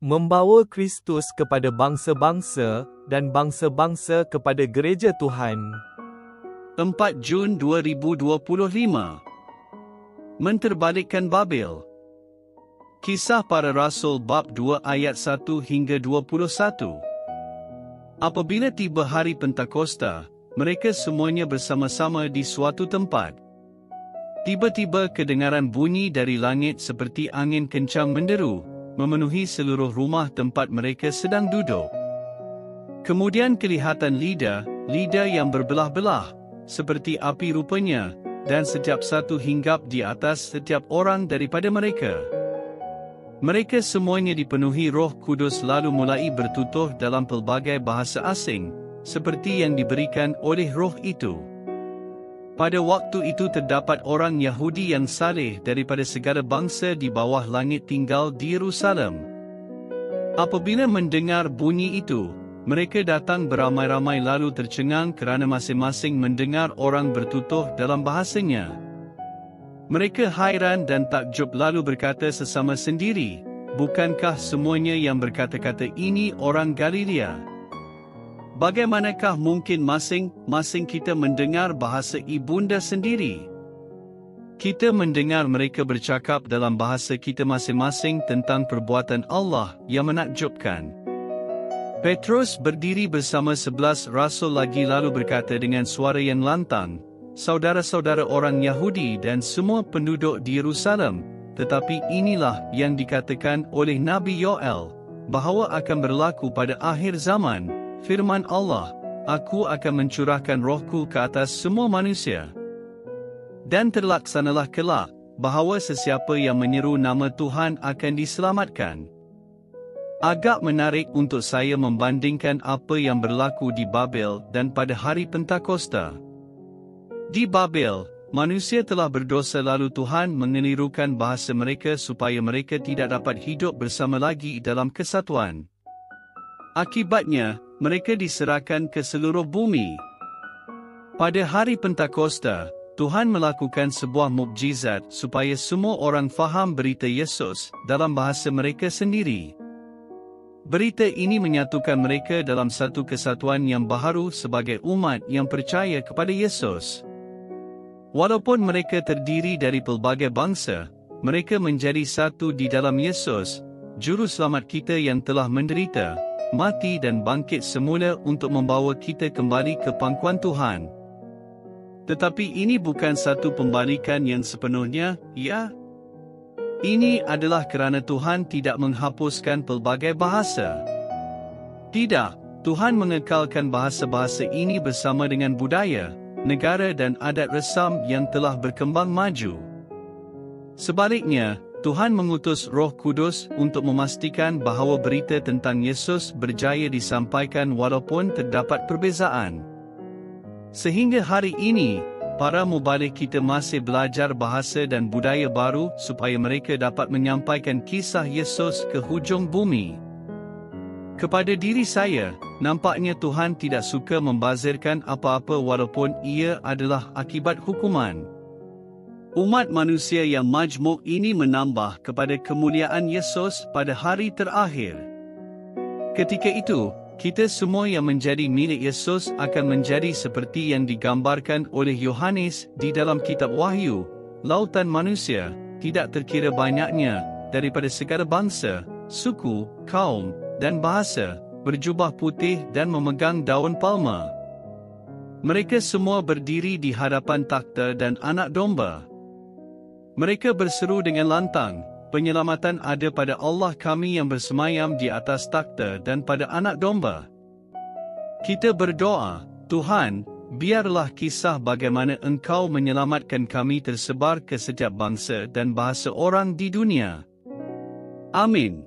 membawa Kristus kepada bangsa-bangsa dan bangsa-bangsa kepada gereja Tuhan. 4 Jun 2025. Menterbalikkan Babel. Kisah Para Rasul bab 2 ayat 1 hingga 21. Apabila tiba hari Pentakosta, mereka semuanya bersama-sama di suatu tempat. Tiba-tiba kedengaran bunyi dari langit seperti angin kencang menderu, memenuhi seluruh rumah tempat mereka sedang duduk. Kemudian kelihatan lidah yang berbelah-belah, seperti api rupanya, dan setiap satu hinggap di atas setiap orang daripada mereka. Mereka semuanya dipenuhi Roh Kudus lalu mulai bertutur dalam pelbagai bahasa asing, seperti yang diberikan oleh Roh itu. Pada waktu itu terdapat orang Yahudi yang saleh daripada segala bangsa di bawah langit tinggal di Yerusalem. Apabila mendengar bunyi itu, mereka datang beramai-ramai lalu tercengang kerana masing-masing mendengar orang bertutur dalam bahasanya. Mereka hairan dan takjub lalu berkata sesama sendiri, "Bukankah semuanya yang berkata-kata ini orang Galilea? Bagaimanakah mungkin masing-masing kita mendengar bahasa ibunda sendiri? Kita mendengar mereka bercakap dalam bahasa kita masing-masing tentang perbuatan Allah yang menakjubkan." Petrus berdiri bersama 11 rasul lagi lalu berkata dengan suara yang lantang, "Saudara-saudara orang Yahudi dan semua penduduk di Yerusalem, tetapi inilah yang dikatakan oleh Nabi Yoel, bahawa akan berlaku pada akhir zaman, firman Allah, Aku akan mencurahkan rohku ke atas semua manusia. Dan terlaksanalah kelak, bahawa sesiapa yang menyeru nama Tuhan akan diselamatkan." Agak menarik untuk saya membandingkan apa yang berlaku di Babel dan pada hari Pentakosta. Di Babel, manusia telah berdosa lalu Tuhan mengelirukan bahasa mereka supaya mereka tidak dapat hidup bersama lagi dalam kesatuan. Akibatnya, mereka diserahkan ke seluruh bumi. Pada hari Pentakosta, Tuhan melakukan sebuah mukjizat supaya semua orang faham berita Yesus dalam bahasa mereka sendiri. Berita ini menyatukan mereka dalam satu kesatuan yang baharu sebagai umat yang percaya kepada Yesus. Walaupun mereka terdiri dari pelbagai bangsa, mereka menjadi satu di dalam Yesus, Juru Selamat kita yang telah menderita, mati dan bangkit semula untuk membawa kita kembali ke pangkuan Tuhan. Tetapi ini bukan satu pembalikan yang sepenuhnya, ya? Ini adalah kerana Tuhan tidak menghapuskan pelbagai bahasa. Tidak, Tuhan mengekalkan bahasa-bahasa ini bersama dengan budaya, negara dan adat resam yang telah berkembang maju. Sebaliknya, Tuhan mengutus Roh Kudus untuk memastikan bahawa berita tentang Yesus berjaya disampaikan walaupun terdapat perbezaan. Sehingga hari ini, para mubalik kita masih belajar bahasa dan budaya baru supaya mereka dapat menyampaikan kisah Yesus ke hujung bumi. Kepada diri saya, nampaknya Tuhan tidak suka membazirkan apa-apa walaupun ia adalah akibat hukuman. Umat manusia yang majmuk ini menambah kepada kemuliaan Yesus pada hari terakhir. Ketika itu, kita semua yang menjadi milik Yesus akan menjadi seperti yang digambarkan oleh Yohanes di dalam kitab Wahyu, lautan manusia, tidak terkira banyaknya, daripada segala bangsa, suku, kaum, dan bahasa, berjubah putih dan memegang daun palma. Mereka semua berdiri di hadapan takhta dan Anak Domba. Mereka berseru dengan lantang, "Penyelamatan ada pada Allah kami yang bersemayam di atas takhta dan pada Anak Domba." Kita berdoa, "Tuhan, biarlah kisah bagaimana Engkau menyelamatkan kami tersebar ke setiap bangsa dan bahasa orang di dunia." Amin.